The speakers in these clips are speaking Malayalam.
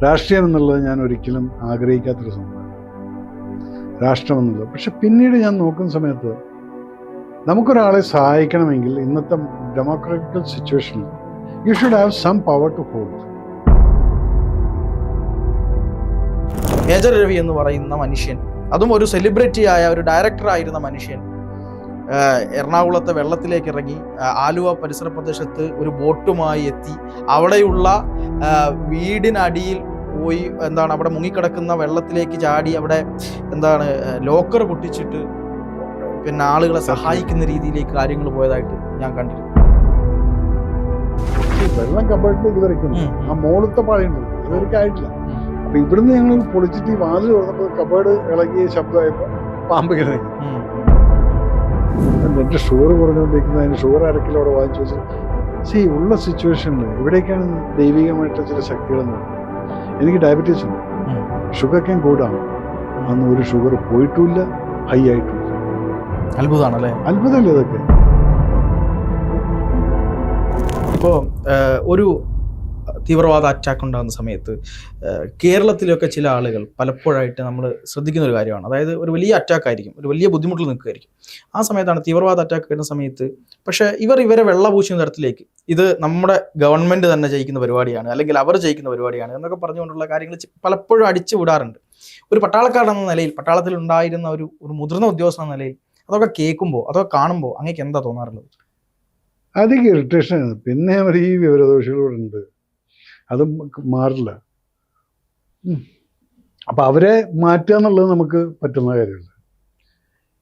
രാഷ്ട്രീയം എന്നുള്ളത് ഞാൻ ഒരിക്കലും ആഗ്രഹിക്കാത്തൊരു സംഭവമാണ്, രാഷ്ട്രം എന്നുള്ളത്. പക്ഷെ പിന്നീട് ഞാൻ നോക്കുന്ന സമയത്ത് നമുക്കൊരാളെ സഹായിക്കണമെങ്കിൽ ഇന്നത്തെ ഡെമോക്രാറ്റിക്കൽ സിറ്റുവേഷനിൽ you should have some power to hold. Major Ravi എന്ന് പറയുന്ന മനുഷ്യൻ, അതും ഒരു സെലിബ്രിറ്റിയായ ഒരു ഡയറക്ടറായിരുന്ന മനുഷ്യൻ, എറണാകുളത്തെ വെള്ളത്തിലേക്ക് ഇറങ്ങി ആലുവ പരിസര പ്രദേശത്ത് ഒരു ബോട്ടുമായി എത്തി അവിടെയുള്ള വീടിനടിയിൽ പോയി അവിടെ മുങ്ങിക്കിടക്കുന്ന വെള്ളത്തിലേക്ക് ചാടി അവിടെ ലോക്കർ പൊട്ടിച്ചിട്ട് പിന്നെ ആളുകളെ സഹായിക്കുന്ന രീതിയിലേക്ക് കാര്യങ്ങൾ പോയതായിട്ട് ഞാൻ കണ്ടിരുന്നു. വെള്ളം കബഡിലേക്ക് ഇവരയ്ക്കുന്നു, ആ മോളത്തെ പാടുണ്ട്, ഇവർക്ക് ആയിട്ടില്ല. അപ്പൊ ഇവിടുന്ന് ഞങ്ങൾ പൊളിച്ചിട്ട് ഈ വാതിൽ തുറന്നപ്പോൾ കബേർഡ് ഇളകിയ ശബ്ദമായപ്പോൾ പാമ്പ് കിടക്കി. എന്റെ ഷുഗർ കുറഞ്ഞുകൊണ്ടിരിക്കുന്നത്, അതിന് ഷുഗർ അരക്കിലോ അവിടെ വാങ്ങിച്ചു വെച്ചാൽ ഉള്ള സിറ്റുവേഷനിൽ ഇവിടേക്കാണ് ദൈവികമായിട്ടുള്ള ചില ശക്തികളെന്ന് പറയുന്നത്. എനിക്ക് ഡയബറ്റീസ് ഉണ്ട്, ഷുഗർ ക്യാൻ കൂടാണ്. അന്ന് ഒരു ഷുഗർ പോയിട്ടുമില്ല, ഹൈ ആയിട്ടുമില്ല. അത്ഭുതമാണല്ലേ? അത്ഭുതമല്ലേ ഇതൊക്കെ? ഇപ്പോൾ ഒരു തീവ്രവാദ അറ്റാക്ക് ഉണ്ടാകുന്ന സമയത്ത് കേരളത്തിലൊക്കെ ചില ആളുകൾ പലപ്പോഴായിട്ട് നമ്മൾ ശ്രദ്ധിക്കുന്ന ഒരു കാര്യമാണ്. അതായത് ഒരു വലിയ അറ്റാക്ക് ആയിരിക്കും, ഒരു വലിയ ബുദ്ധിമുട്ടിൽ നിൽക്കുകയായിരിക്കും. ആ സമയത്താണ് തീവ്രവാദ അറ്റാക്ക് വരുന്ന സമയത്ത് പക്ഷേ ഇവരെ വെള്ളപൂശുന്ന തരത്തിലേക്ക് ഇത് നമ്മുടെ ഗവൺമെൻറ് തന്നെ ജയിക്കുന്ന പരിപാടിയാണ്, അല്ലെങ്കിൽ അവർ ജയിക്കുന്ന പരിപാടിയാണ് എന്നൊക്കെ പറഞ്ഞുകൊണ്ടുള്ള കാര്യങ്ങൾ പലപ്പോഴും അടിച്ചു വിടാറുണ്ട്. ഒരു പട്ടാളക്കാരൻ എന്ന നിലയിൽ, പട്ടാളത്തിൽ ഉണ്ടായിരുന്ന ഒരു മുതിർന്ന ഉദ്യോഗസ്ഥൻ എന്ന നിലയിൽ അതൊക്കെ കേൾക്കുമ്പോൾ, അതൊക്കെ കാണുമ്പോൾ അങ്ങേക്ക് എന്താ തോന്നാറുള്ളത്? അധികം ഇറിറ്റേഷനാണ്. പിന്നെ ഈ വിവരദോഷികളുണ്ട്, അതും മാറില്ല. അപ്പം അവരെ മാറ്റുക എന്നുള്ളത് നമുക്ക് പറ്റുന്ന കാര്യമല്ല.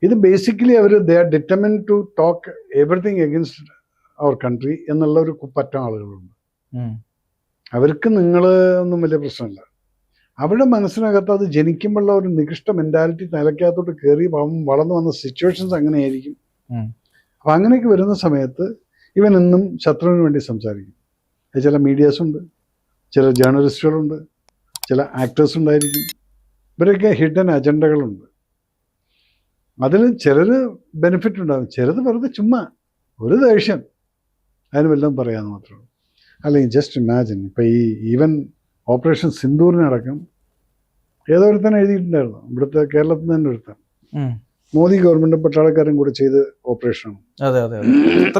ഇത് basically they are determined to talk everything against our country എന്നുള്ള ഒരു പറ്റം ആളുകളുണ്ട്. അവർക്ക് നിങ്ങൾ ഒന്നും വലിയ പ്രശ്നമില്ല. അവരുടെ മനസ്സിനകത്ത് അത് ജനിക്കുമ്പോഴുള്ള ഒരു നികൃഷ്ട മെൻറ്റാലിറ്റി നിലയ്ക്കകത്തോട്ട് കയറി വളർന്നു വന്ന സിറ്റുവേഷൻസ് അങ്ങനെയായിരിക്കും. അപ്പം അങ്ങനെയൊക്കെ വരുന്ന സമയത്ത് ഇവൻ എന്നും ശത്രുവിന് വേണ്ടി സംസാരിക്കും. ചില മീഡിയാസുണ്ട്, ചില ജേർണലിസ്റ്റുകളുണ്ട്, ചില ആക്ടേഴ്സ് ഉണ്ടായിരിക്കും. ഇവരൊക്കെ ഹിഡൻ അജണ്ടകളുണ്ട്. അതിൽ ചിലർ ബെനിഫിറ്റ് ഉണ്ടാകും, ചിലത് വെറുതെ ചുമ്മാ ഒരു ദേഷ്യം, അതിന് വല്ലതും പറയാമെന്ന് മാത്രമേ. അല്ലെങ്കിൽ ജസ്റ്റ് ഇമാജിൻ, ഇപ്പം ഈവൻ ഓപ്പറേഷൻ സിന്ദൂറിനടക്കം ഏതോ ഒരുത്തന്നെ എഴുതിയിട്ടുണ്ടായിരുന്നു, ഇവിടുത്തെ കേരളത്തിൽ നിന്ന് തന്നെ ഒരുത്തൻ. മോദി ഗവൺമെൻറ് പട്ടാളക്കാരും കൂടെ ചെയ്ത് ഓപ്പറേഷനാണ്.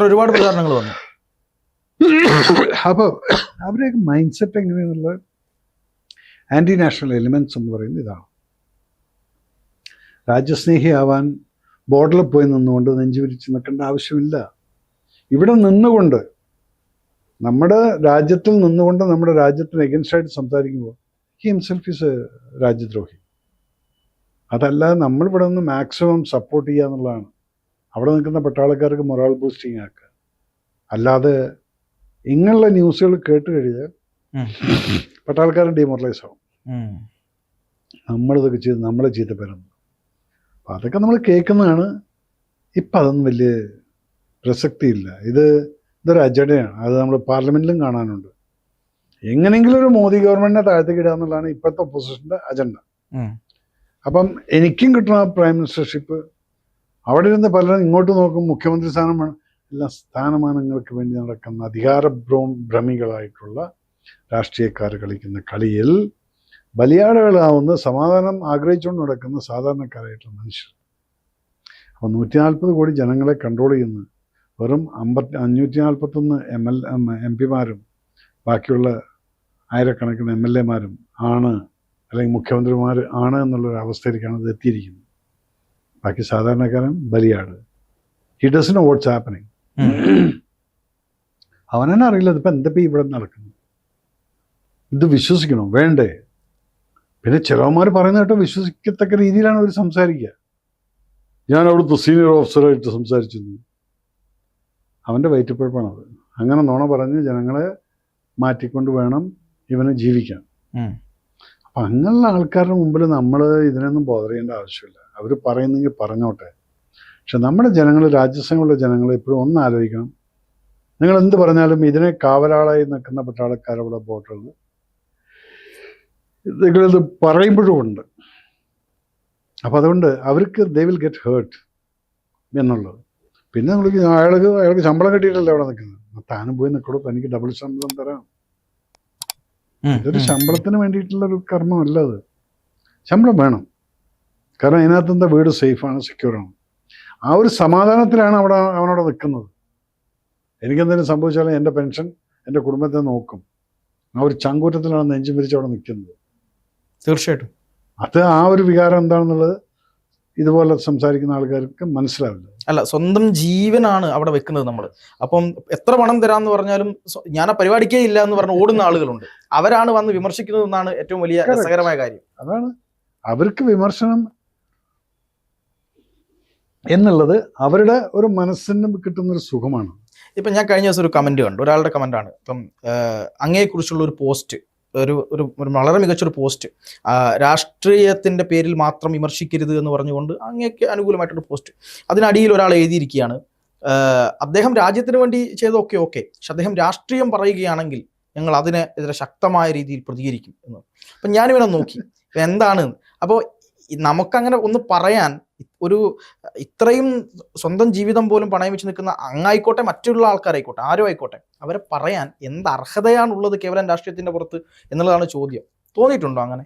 ഒരുപാട് പ്രചാരണങ്ങൾ വന്നു. അപ്പോൾ അവരുടെയൊക്കെ മൈൻഡ് സെറ്റ് എങ്ങനെയാണെന്നുള്ള ആൻറ്റി നാഷണൽ എലിമെൻറ്റ്സ് എന്ന് പറയുന്നത് ഇതാണ്. രാജ്യസ്നേഹിയാവാൻ ബോർഡറിൽ പോയി നിന്നുകൊണ്ട് നെഞ്ചു വിരിച്ച് നിൽക്കേണ്ട ആവശ്യമില്ല. ഇവിടെ നിന്നുകൊണ്ട്, നമ്മുടെ രാജ്യത്തിൽ നിന്നുകൊണ്ട് നമ്മുടെ രാജ്യത്തിന് എഗൻസ്റ്റായിട്ട് സംസാരിക്കുമ്പോൾ ഹി ഹിംസെൽഫ് ഈസ് എ രാജ്യദ്രോഹി. അതല്ലാതെ നമ്മളിവിടെ നിന്ന് മാക്സിമം സപ്പോർട്ട് ചെയ്യുക എന്നുള്ളതാണ്. അവിടെ നിൽക്കുന്ന പട്ടാളക്കാർക്ക് മൊറാൽ ബൂസ്റ്റിംഗ് ആക്കുക. അല്ലാതെ ഇങ്ങനെയുള്ള ന്യൂസുകൾ കേട്ട് കഴിഞ്ഞാൽ പട്ടാളക്കാരൻ ഡിമോറലൈസ് ആവും. നമ്മളിതൊക്കെ ചെയ്ത് നമ്മളെ ചീത്തപ്പേരുന്നു. അപ്പം അതൊക്കെ നമ്മൾ കേൾക്കുന്നതാണ്. ഇപ്പം അതൊന്നും വലിയ പ്രസക്തിയില്ല. ഇതൊരു അജണ്ടയാണ്. അത് നമ്മൾ പാർലമെൻറ്റിലും കാണാനുണ്ട്. എങ്ങനെയെങ്കിലും ഒരു മോദി ഗവൺമെൻറ്റിനെ താഴത്തേക്ക് ഇടുക എന്നുള്ളതാണ് ഇപ്പോഴത്തെ ഒപ്പോസിഷൻ്റെ അജണ്ട. അപ്പം എനിക്കും കിട്ടുന്ന പ്രൈം മിനിസ്റ്റർഷിപ്പ്, അവിടെ ഇരുന്ന് പലരും ഇങ്ങോട്ട് നോക്കും, മുഖ്യമന്ത്രി സ്ഥാനം വേണം. എല്ലാ സ്ഥാനമാനങ്ങൾക്ക് വേണ്ടി നടക്കുന്ന ഭ്രമികളായിട്ടുള്ള രാഷ്ട്രീയക്കാർ കളിക്കുന്ന കളിയിൽ ബലിയാടുകളാവുന്ന സമാധാനം ആഗ്രഹിച്ചുകൊണ്ട് നടക്കുന്ന സാധാരണക്കാരായിട്ടുള്ള മനുഷ്യർ. അപ്പോൾ 140 കോടി ജനങ്ങളെ കൺട്രോൾ ചെയ്യുന്ന വെറും 541 MP-മാരും ബാക്കിയുള്ള ആയിരക്കണക്കിന് MLA-മാരും ആണ്, അല്ലെങ്കിൽ മുഖ്യമന്ത്രിമാർ ആണ് എന്നുള്ളൊരു അവസ്ഥയിലേക്കാണ് ഇത് എത്തിയിരിക്കുന്നത്. ബാക്കി സാധാരണക്കാരൻ ബലിയാട്. He doesn't know what's happening. അവനെന്നെ അറിയില്ല ഇതിപ്പോൾ എന്തൊക്കെ ഇവിടെ നടക്കുന്നു. ഇത് വിശ്വസിക്കണോ വേണ്ടേ? പിന്നെ ചിലവന്മാർ പറയുന്ന കേട്ടോ വിശ്വസിക്കത്തക്ക രീതിയിലാണ് അവർ സംസാരിക്കുക. ഞാൻ അവിടുത്തെ സീനിയർ ഓഫീസറായിട്ട് സംസാരിച്ചിരുന്നു. അവൻ്റെ വയറ്റിപ്പഴപ്പാണത്. അങ്ങനെ നുണ പറഞ്ഞ് ജനങ്ങളെ മാറ്റിക്കൊണ്ട് വേണം ഇവന് ജീവിക്കാൻ. അപ്പം അങ്ങനെയുള്ള ആൾക്കാരുടെ മുമ്പിൽ നമ്മൾ ഇതിനൊന്നും ബോധർ ചെയ്യേണ്ട ആവശ്യമില്ല. അവർ പറയുന്നെങ്കിൽ പറഞ്ഞോട്ടെ. പക്ഷെ നമ്മുടെ ജനങ്ങൾ, രാജ്യസഭയുള്ള ജനങ്ങൾ എപ്പോഴും ഒന്ന് ആലോചിക്കണം. നിങ്ങൾ എന്ത് പറഞ്ഞാലും ഇതിനെ കാവലാളായി നിൽക്കുന്ന പട്ടാളക്കാരുടെ ബോട്ടുകൾ നിങ്ങളിത് പറയുമ്പോഴും ഉണ്ട്. അപ്പം അതുകൊണ്ട് അവർക്ക് ദേ വിൽ ഗെറ്റ് ഹേർട്ട് എന്നുള്ളത്. പിന്നെ നമ്മൾ അയാൾക്ക് ശമ്പളം കിട്ടിയിട്ടല്ലേ അവിടെ നിൽക്കുന്നത്. താനും പോയി നിൽക്കണോ, തനിക്ക് ഡബിൾ ശമ്പളം തരാം. ഇതൊരു ശമ്പളത്തിന് വേണ്ടിയിട്ടുള്ളൊരു കർമ്മമല്ല അത്. ശമ്പളം വേണം, കാരണം അതിനകത്ത് എന്താ, വീട് സേഫാണ്, സെക്യൂറാണ്. ആ ഒരു സമാധാനത്തിലാണ് അവനവിടെ നിൽക്കുന്നത്. എനിക്കെന്തെങ്കിലും സംഭവിച്ചാലും എൻ്റെ പെൻഷൻ എൻ്റെ കുടുംബത്തെ നോക്കും. ആ ഒരു ചങ്കൂറ്റത്തിലാണ് നെഞ്ചും വിരിച്ച് അവിടെ നിൽക്കുന്നത്. തീർച്ചയായിട്ടും അത് ആ ഒരു വികാരം എന്താണെന്നുള്ളത് ഇതുപോലെ സംസാരിക്കുന്ന ആൾക്കാർക്ക് മനസ്സിലാവില്ല. അല്ല, സ്വന്തം ജീവനാണ് അവിടെ വെക്കുന്നത് നമ്മൾ. അപ്പം എത്ര പണം തരാമെന്ന് പറഞ്ഞാലും ഞാൻ ആ പരിപാടിക്കേ ഇല്ല എന്ന് പറഞ്ഞ് ഓടുന്ന ആളുകളുണ്ട്. അവരാണ് വന്ന് വിമർശിക്കുന്നത് എന്നാണ് ഏറ്റവും വലിയ രസകരമായ കാര്യം. അതാണ് അവർക്ക് വിമർശനം എന്നുള്ളത് അവരുടെ ഒരു മനസ്സിന് കിട്ടുന്നൊരു സുഖമാണ്. ഇപ്പം ഞാൻ കഴിഞ്ഞ ദിവസം ഒരു കമൻറ്റ് കണ്ടു, ഒരാളുടെ കമൻറ്റാണ്. ഇപ്പം അങ്ങയെക്കുറിച്ചുള്ള ഒരു പോസ്റ്റ്, ഒരു വളരെ മികച്ചൊരു പോസ്റ്റ്, രാഷ്ട്രീയത്തിൻ്റെ പേരിൽ മാത്രം വിമർശിക്കരുത് എന്ന് പറഞ്ഞുകൊണ്ട് അങ്ങേക്ക് അനുകൂലമായിട്ടൊരു പോസ്റ്റ്. അതിനടിയിൽ ഒരാൾ എഴുതിയിരിക്കുകയാണ്, അദ്ദേഹം രാജ്യത്തിന് വേണ്ടി ചെയ്തൊക്കെ ഓക്കെ, പക്ഷെ അദ്ദേഹം രാഷ്ട്രീയം പറയുകയാണെങ്കിൽ ഞങ്ങൾ അതിനെതിരെ ശക്തമായ രീതിയിൽ പ്രതികരിക്കും എന്ന്. അപ്പം ഞാനിവിടെ നോക്കി എന്താണ്. അപ്പോൾ നമുക്കങ്ങനെ ഒന്ന് പറയാൻ, ഒരു ഇത്രയും സ്വന്തം ജീവിതം പോലും പണയം വെച്ച് നിൽക്കുന്ന അങ്ങായിക്കോട്ടെ മറ്റുള്ള ആൾക്കാരായിക്കോട്ടെ ആരും ആയിക്കോട്ടെ, അവരെ പറയാൻ എന്ത് അർഹതയാണുള്ളത് കേവലം രാഷ്ട്രീയത്തിന്റെ പുറത്ത് എന്നുള്ളതാണ് ചോദ്യം. തോന്നിയിട്ടുണ്ടോ അങ്ങനെ?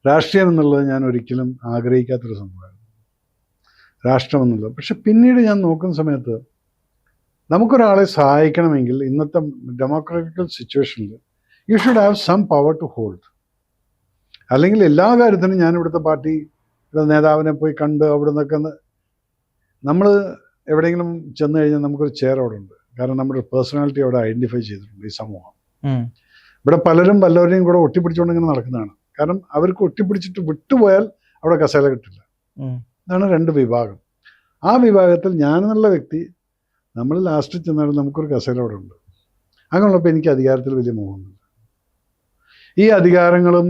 രാഷ്ട്രീയം എന്നുള്ളത് ഞാൻ ഒരിക്കലും ആഗ്രഹിക്കാത്തൊരു സംഭവമാണ്, രാഷ്ട്രം എന്നുള്ളത്. പക്ഷെ പിന്നീട് ഞാൻ നോക്കുന്ന സമയത്ത് നമുക്കൊരാളെ സഹായിക്കണമെങ്കിൽ ഇന്നത്തെ ഡെമോക്രാറ്റിക്കൽ സിറ്റുവേഷനിൽ you should have some power to hold. അല്ലെങ്കിൽ എല്ലാ കാര്യത്തിനും ഞാൻ ഇവിടുത്തെ പാർട്ടിയുടെ നേതാവിനെ പോയി കണ്ട് അവിടെ നിന്നൊക്കെ നമ്മൾ എവിടെയെങ്കിലും ചെന്ന് കഴിഞ്ഞാൽ നമുക്കൊരു ചെയർ അവിടെ ഉണ്ട്. കാരണം നമ്മുടെ പേഴ്സണാലിറ്റി അവിടെ ഐഡൻറ്റിഫൈ ചെയ്തിട്ടുണ്ട് ഈ സമൂഹം. ഇവിടെ പലരും വല്ലവരെയും കൂടെ ഒട്ടിപ്പിടിച്ചുകൊണ്ട് ഇങ്ങനെ നടക്കുന്നതാണ്. കാരണം അവർക്ക് ഒട്ടിപ്പിടിച്ചിട്ട് വിട്ടുപോയാൽ അവിടെ കസേല കിട്ടില്ല. അതാണ് രണ്ട് വിഭാഗം. ആ വിഭാഗത്തിൽ ഞാനെന്നുള്ള വ്യക്തി, നമ്മൾ ലാസ്റ്റ് ചെന്നാലും നമുക്കൊരു കസേല അവിടെ ഉണ്ട്. അങ്ങനെയുള്ളപ്പോൾ എനിക്ക് അധികാരത്തിൽ വലിയ മോഹമൊന്നുമില്ല. ഈ അധികാരങ്ങളും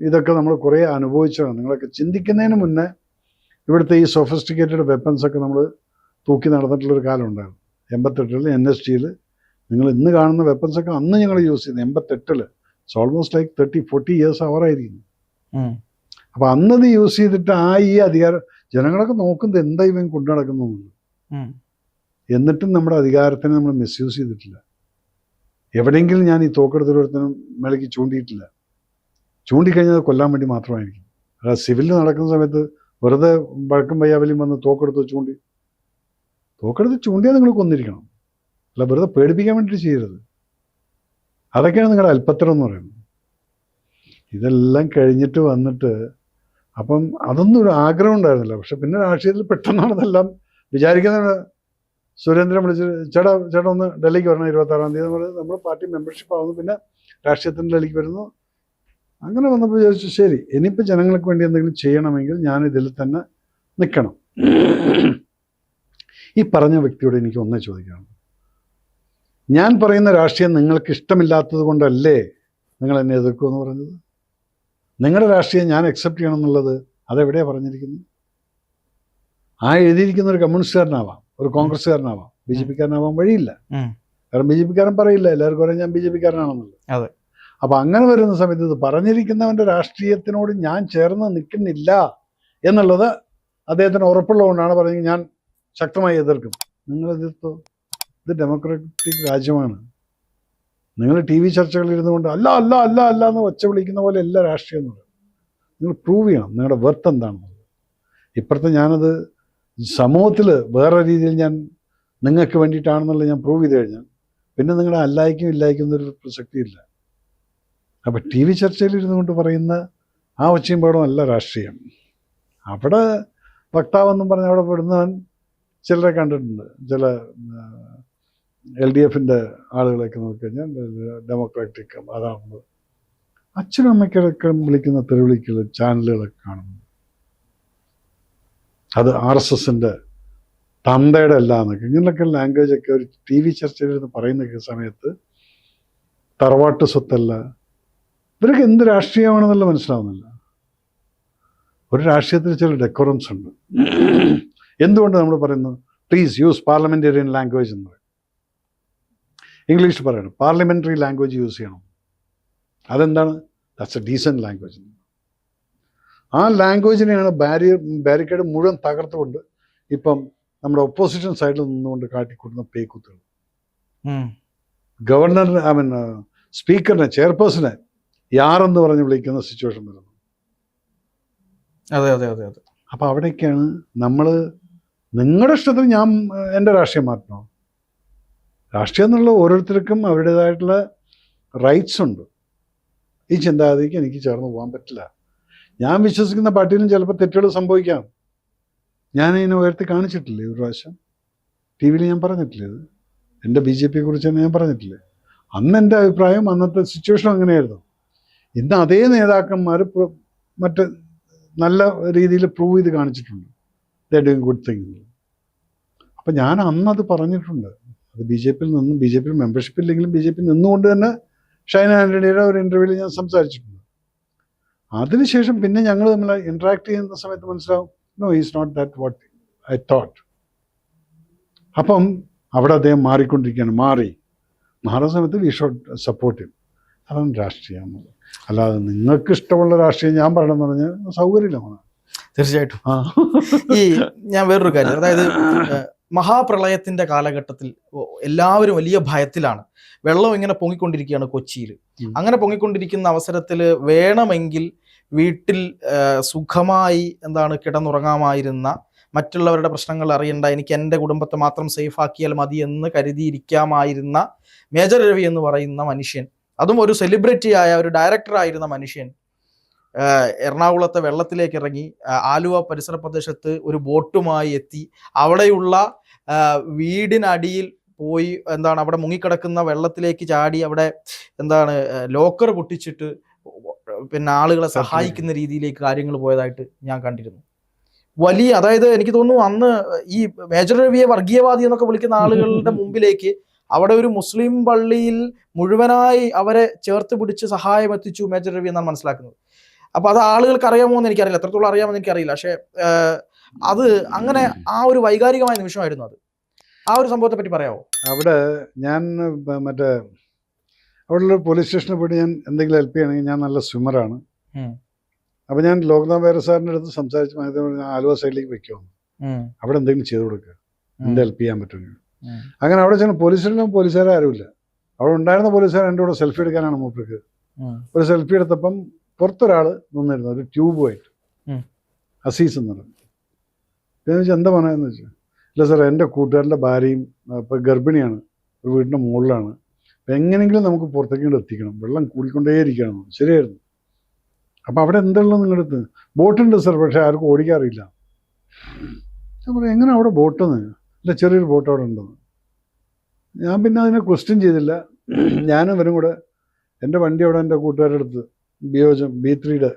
ഇതൊക്കെ നമ്മൾ കുറേ അനുഭവിച്ചതാണ്. നിങ്ങളൊക്കെ ചിന്തിക്കുന്നതിന് മുന്നേ ഇവിടുത്തെ ഈ സൊഫിസ്റ്റിക്കേറ്റഡ് വെപ്പൺസൊക്കെ നമ്മൾ തൂക്കി നടന്നിട്ടുള്ളൊരു കാലം ഉണ്ടായിരുന്നു. 88 NSTയിൽ നിങ്ങൾ ഇന്ന് കാണുന്ന വെപ്പൺസൊക്കെ അന്ന് ഞങ്ങൾ യൂസ് ചെയ്യുന്നത് 88. ഇറ്റ്സ് ഓൾമോസ്റ്റ് ലൈക്ക് 30-40 ഇയേഴ്സ് അവറായിരിക്കുന്നു. അപ്പോൾ അന്നത് യൂസ് ചെയ്തിട്ട് ഈ അധികാരം ജനങ്ങളൊക്കെ നോക്കുന്നത് എന്താ ഇവൻ കൊണ്ടു നടക്കുന്നു. എന്നിട്ടും നമ്മുടെ അധികാരത്തിനെ നമ്മൾ മിസ്യൂസ് ചെയ്തിട്ടില്ല. എവിടെയെങ്കിലും ഞാൻ ഈ തോക്കെടുത്തൊരുത്തനും മേലേക്ക് ചൂണ്ടിയിട്ടില്ല. ചൂണ്ടിക്കഴിഞ്ഞാൽ കൊല്ലാൻ വേണ്ടി മാത്രമായിരിക്കും. അതായത് സിവിലിൽ നടക്കുന്ന സമയത്ത് വെറുതെ വഴക്കും വയ്യാവലിയും വന്ന് തോക്കെടുത്ത് ചൂണ്ടിയാൽ നിങ്ങൾ കൊന്നിരിക്കണം. അല്ല വെറുതെ പേടിപ്പിക്കാൻ വേണ്ടിയിട്ട് ചെയ്യരുത്. അതൊക്കെയാണ് നിങ്ങളുടെ അല്പത്തരം എന്ന് പറയുന്നത്. ഇതെല്ലാം കഴിഞ്ഞിട്ട് വന്നിട്ട് അപ്പം അതൊന്നും ഒരു ആഗ്രഹം ഉണ്ടായിരുന്നില്ല. പക്ഷെ പിന്നെ രാഷ്ട്രീയത്തിൽ പെട്ടെന്നാണ് ഇതെല്ലാം വിചാരിക്കുന്ന. സുരേന്ദ്രൻ വിളിച്ച് ചേട്ടാ ഒന്ന് ഡൽഹിക്ക് വരണം 26-ാം തീയതി എന്ന് പറയുന്നത് നമ്മൾ പാർട്ടി മെമ്പർഷിപ്പ് ആവുന്നു. പിന്നെ രാഷ്ട്രീയത്തിന് ഡൽഹിക്ക് വരുന്നു. അങ്ങനെ വന്നപ്പോൾ വിചാരിച്ചു, ശരി ഇനിയിപ്പോൾ ജനങ്ങൾക്ക് വേണ്ടി എന്തെങ്കിലും ചെയ്യണമെങ്കിൽ ഞാൻ ഇതിൽ തന്നെ നിൽക്കണം. ഈ പറഞ്ഞ വ്യക്തിയോട് എനിക്ക് ഒന്നേ ചോദിക്കണം, ഞാൻ പറയുന്ന രാഷ്ട്രീയം നിങ്ങൾക്ക് ഇഷ്ടമില്ലാത്തത് കൊണ്ടല്ലേ നിങ്ങൾ എന്നെ എതിർക്കുമെന്ന് പറഞ്ഞത്? നിങ്ങളുടെ രാഷ്ട്രീയം ഞാൻ അക്സെപ്റ്റ് ചെയ്യണം എന്നുള്ളത് അതെവിടെയാണ് പറഞ്ഞിരിക്കുന്നത്? എഴുതിയിരിക്കുന്ന ഒരു കമ്മ്യൂണിസ്റ്റുകാരനാവാം, ഒരു കോൺഗ്രസ്സുകാരനാവാം, BJP-കാരനാവാൻ വഴിയില്ല. കാരണം BJP-കാരൻ പറയില്ല, എല്ലാവർക്കും പറയാം ഞാൻ BJP-കാരനാണെന്നുള്ളത്. അപ്പം അങ്ങനെ വരുന്ന സമയത്ത് ഇത് പറഞ്ഞിരിക്കുന്നവൻ്റെ രാഷ്ട്രീയത്തിനോട് ഞാൻ ചേർന്ന് നിൽക്കുന്നില്ല എന്നുള്ളത് അദ്ദേഹത്തിന് ഉറപ്പുള്ളതുകൊണ്ടാണ് പറഞ്ഞത് ഞാൻ ശക്തമായി എതിർക്കും. നിങ്ങൾ എതിർത്തോ? ഇത് ഡെമോക്രാറ്റിക് രാജ്യമാണ്. നിങ്ങൾ TV ചർച്ചകളിൽ ഇരുന്നു കൊണ്ട് അല്ല അല്ല അല്ല അല്ല എന്ന് ഒച്ച വിളിക്കുന്ന പോലെ എല്ലാ രാഷ്ട്രീയം എന്ന് പറയും. നിങ്ങൾ പ്രൂവ് ചെയ്യണം നിങ്ങളുടെ വെർത്ത് എന്താണെന്നുള്ളത്. ഇപ്പുറത്തെ ഞാനത് സമൂഹത്തിൽ വേറെ രീതിയിൽ ഞാൻ നിങ്ങൾക്ക് വേണ്ടിയിട്ടാണെന്നുള്ളത് ഞാൻ പ്രൂവ് ചെയ്ത് കഴിഞ്ഞാൽ പിന്നെ നിങ്ങളുടെ അല്ലായ്ക്കും ഇല്ലായ്ക്കും എന്നൊരു പ്രസക്തിയില്ല. അപ്പം TV ചർച്ചയിൽ ഇരുന്നു കൊണ്ട് പറയുന്ന ആ ഒച്ചയും പാടും അല്ല രാഷ്ട്രീയം. അവിടെ വക്താവെന്നും പറഞ്ഞ് അവിടെ പെടുന്നവൻ ചിലരെ കണ്ടിട്ടുണ്ട്. ചില LDF-ൻ്റെ ആളുകളൊക്കെ നോക്കിക്കഴിഞ്ഞാൽ ഡെമോക്രാറ്റിക് അതാണുള്ളത്. അച്ഛനും അമ്മയ്ക്കൊക്കെ വിളിക്കുന്ന തെരുവിളികൾ ചാനലുകളൊക്കെ കാണുന്നു. അത് RSSൻ്റെ തന്തയുടെ അല്ല എന്നൊക്കെ ഇങ്ങനെയൊക്കെ ലാംഗ്വേജൊക്കെ ഒരു TV ചർച്ചയിലിരുന്ന് പറയുന്ന സമയത്ത് തറവാട്ട് സ്വത്തല്ല. ഇവരൊക്കെ എന്ത് രാഷ്ട്രീയമാണെന്നുള്ള മനസ്സിലാവുന്നില്ല. ഒരു രാഷ്ട്രീയത്തിൽ ചില ഡെക്കോറംസ് ഉണ്ട്. എന്തുകൊണ്ട് നമ്മൾ പറയുന്നു പ്ലീസ് യൂസ് പാർലമെൻറ്റേറിയൻ ലാംഗ്വേജ് എന്ന് പറയും. ഇംഗ്ലീഷ് പറയണം, പാർലമെൻ്ററി ലാംഗ്വേജ് യൂസ് ചെയ്യണം. അതെന്താണ്? That's A decent language. ആ ലാംഗ്വേജിനെയാണ് ബാരിക്കേഡ് മുഴുവൻ തകർത്തുകൊണ്ട് ഇപ്പം നമ്മുടെ ഒപ്പോസിഷൻ സൈഡിൽ നിന്നുകൊണ്ട് കാട്ടിക്കൂട്ടുന്ന പേക്കൂത്തുകൾ. ഗവർണറിനെ സ്പീക്കറിനെ ചെയർപേഴ്സണെ യാറെന്ന് പറഞ്ഞ് വിളിക്കുന്ന സിറ്റുവേഷൻ വരുന്നു. അതെ അതെ അതെ അതെ. അപ്പോൾ അവിടേക്കാണ് നമ്മൾ നിങ്ങളുടെ ഇഷ്ടത്തിന് ഞാൻ എൻ്റെ രാഷ്ട്രീയം മാറ്റണോ? രാഷ്ട്രീയം എന്നുള്ള ഓരോരുത്തർക്കും അവരുടേതായിട്ടുള്ള റൈറ്റ്സ് ഉണ്ട്. ഈ ചിന്താഗതിക്ക് എനിക്ക് ചേർന്ന് പോകാൻ പറ്റില്ല. ഞാൻ വിശ്വസിക്കുന്ന പാർട്ടിയിലും ചിലപ്പോൾ തെറ്റുകൾ സംഭവിക്കാം. ഞാൻ ഇതിനെ ഉയർത്തി കാണിച്ചിട്ടില്ലേ ഒരു പ്രാവശ്യം? ടി വിയിൽ ഞാൻ പറഞ്ഞിട്ടില്ലേ? ഇത് എൻ്റെ BJP കുറിച്ച് തന്നെ ഞാൻ പറഞ്ഞിട്ടില്ലേ? അന്ന് എൻ്റെ അഭിപ്രായം അന്നത്തെ സിറ്റുവേഷൻ അങ്ങനെയായിരുന്നു. ഇന്ന് അതേ നേതാക്കന്മാർ മറ്റ് നല്ല രീതിയിൽ പ്രൂവ് ചെയ്ത് കാണിച്ചിട്ടുണ്ട്. They doing good thing. അപ്പം ഞാൻ അന്നത് പറഞ്ഞിട്ടുണ്ട്. അത് BJPയിൽ നിന്നും BJPയിൽ മെമ്പർഷിപ്പ് ഇല്ലെങ്കിലും BJPയിൽ നിന്നുകൊണ്ട് തന്നെ ഷൈൻ ആൻ്റണിയുടെ ഒരു ഇൻ്റർവ്യൂവിൽ ഞാൻ സംസാരിച്ചിട്ടുണ്ട്. അതിനുശേഷം പിന്നെ ഞങ്ങൾ തമ്മിൽ ഇൻട്രാക്ട് ചെയ്യുന്ന സമയത്ത് മനസ്സിലാവും, no is not that what I thought. അപ്പം അവിടെ അദ്ദേഹം മാറിക്കൊണ്ടിരിക്കുകയാണ്. മാറുന്ന സമയത്ത് വി ഷുഡ് സപ്പോർട്ട് ഹിം. അതാണ് രാഷ്ട്രീയം എന്നുള്ളത്. അല്ലാതെ നിങ്ങൾക്ക് ഇഷ്ടമുള്ള രാഷ്ട്രീയം ഞാൻ പറയണമെന്ന് പറഞ്ഞാൽ സൗകര്യമില്ല. തീർച്ചയായിട്ടും. ഈ ഞാൻ വേറൊരു കാര്യം, അതായത് മഹാപ്രളയത്തിന്റെ കാലഘട്ടത്തിൽ എല്ലാവരും വലിയ ഭയത്തിലാണ്. വെള്ളം ഇങ്ങനെ പൊങ്ങിക്കൊണ്ടിരിക്കുകയാണ് കൊച്ചിയിൽ. അങ്ങനെ പൊങ്ങിക്കൊണ്ടിരിക്കുന്ന അവസരത്തിൽ വേണമെങ്കിൽ വീട്ടിൽ സുഖമായി കിടന്നുറങ്ങാമായിരുന്ന, മറ്റുള്ളവരുടെ പ്രശ്നങ്ങൾ അറിയണ്ട, എനിക്ക് എൻ്റെ കുടുംബത്തെ മാത്രം സേഫ് ആക്കിയാൽ മതി എന്ന് കരുതിയിരിക്കാമായിരുന്ന മേജർ രവി എന്ന് പറയുന്ന മനുഷ്യൻ, അതും ഒരു സെലിബ്രിറ്റിയായ ഒരു ഡയറക്ടറായിരുന്ന മനുഷ്യൻ, എറണാകുളത്തെ വെള്ളത്തിലേക്ക് ഇറങ്ങി ആലുവ പരിസര പ്രദേശത്ത് ഒരു ബോട്ടുമായി എത്തി അവിടെയുള്ള വീടിനടിയിൽ പോയി അവിടെ മുങ്ങിക്കിടക്കുന്ന വെള്ളത്തിലേക്ക് ചാടി അവിടെ ലോക്കർ പൊട്ടിച്ചിട്ട് പിന്നെ ആളുകളെ സഹായിക്കുന്ന രീതിയിലേക്ക് കാര്യങ്ങൾ പോയതായിട്ട് ഞാൻ കണ്ടിരുന്നു. വലിയ, അതായത് എനിക്ക് തോന്നുന്നു അന്ന് ഈ മേജർ രവിയെ വർഗീയവാദി എന്നൊക്കെ വിളിക്കുന്ന ആളുകളുടെ മുമ്പിലേക്ക് അവിടെ ഒരു മുസ്ലിം പള്ളിയിൽ മുഴുവനായി അവരെ ചേർത്ത് പിടിച്ച് സഹായം എത്തിച്ചു മേജർ രവി എന്നാണ് മനസ്സിലാക്കുന്നത്. അപ്പൊ അത് ആളുകൾക്ക് അറിയാമോ എന്ന് എനിക്കറിയില്ല, എത്രത്തോളം അറിയാമെന്ന് എനിക്കറിയില്ല. പക്ഷെ അത് അങ്ങനെ ആ ഒരു വൈകാരികമായ നിമിഷമായിരുന്നു അത്. ആ ഒരു സംഭവത്തെ പറ്റി പറയാമോ? അവിടെ ഞാൻ അവിടെയുള്ള പോലീസ് സ്റ്റേഷനിൽ പോയിട്ട് ഞാൻ എന്തെങ്കിലും ഹെൽപ്പ് ചെയ്യണമെങ്കിൽ, ഞാൻ നല്ല സ്വിമ്മറാണ്. അപ്പോൾ ഞാൻ ലോക്നാഥ് ബെഹ്റ സാറിൻ്റെ അടുത്ത് സംസാരിച്ച് ആലുവ സൈഡിലേക്ക് വെക്കുമോ, അവിടെ എന്തെങ്കിലും ചെയ്ത് കൊടുക്കുക, എന്ത് ഹെൽപ്പ് ചെയ്യാൻ പറ്റുമെങ്കിൽ. അങ്ങനെ അവിടെ ചെന്ന് പോലീസുകാരെ ആരുമില്ല. അവിടെ ഉണ്ടായിരുന്ന പോലീസുകാർ എൻ്റെ കൂടെ സെൽഫി എടുക്കാനാണ് മൂപ്പർക്ക്. ഒരു സെൽഫി എടുത്തപ്പം പുറത്തൊരാൾ നിന്നിരുന്നു, ഒരു ട്യൂബുമായിട്ട്, അസീസ് എന്ന് പറഞ്ഞു. ഞാൻ ചോദിച്ചാൽ എന്താ പറയുന്നത് വെച്ചാൽ, ഇല്ല സാർ, എൻ്റെ കൂട്ടുകാരൻ്റെ ഭാര്യയും ഇപ്പം ഗർഭിണിയാണ്, ഒരു വീടിൻ്റെ മുകളിലാണ്, അപ്പം എങ്ങനെയെങ്കിലും നമുക്ക് പുറത്തേക്ക് കൊണ്ട് എത്തിക്കണം, വെള്ളം കൂടിക്കൊണ്ടേയിരിക്കണം. ശരിയായിരുന്നു. അപ്പം അവിടെ എന്തുള്ളത് നിങ്ങളുടെ അടുത്ത്? ബോട്ടുണ്ട് സാർ, പക്ഷേ ആർക്കും ഓടിക്കാറില്ല. ഞാൻ പറയാം, എങ്ങനെ അവിടെ ബോട്ടെന്ന്? ഇല്ല, ചെറിയൊരു ബോട്ട് അവിടെ ഉണ്ടെന്ന്. ഞാൻ പിന്നെ അതിനെ ക്വസ്റ്റ്യൻ ചെയ്തില്ല. ഞാനും ഇവരും കൂടെ എൻ്റെ വണ്ടി അവിടെ എൻ്റെ കൂട്ടുകാരുടെ അടുത്ത് B3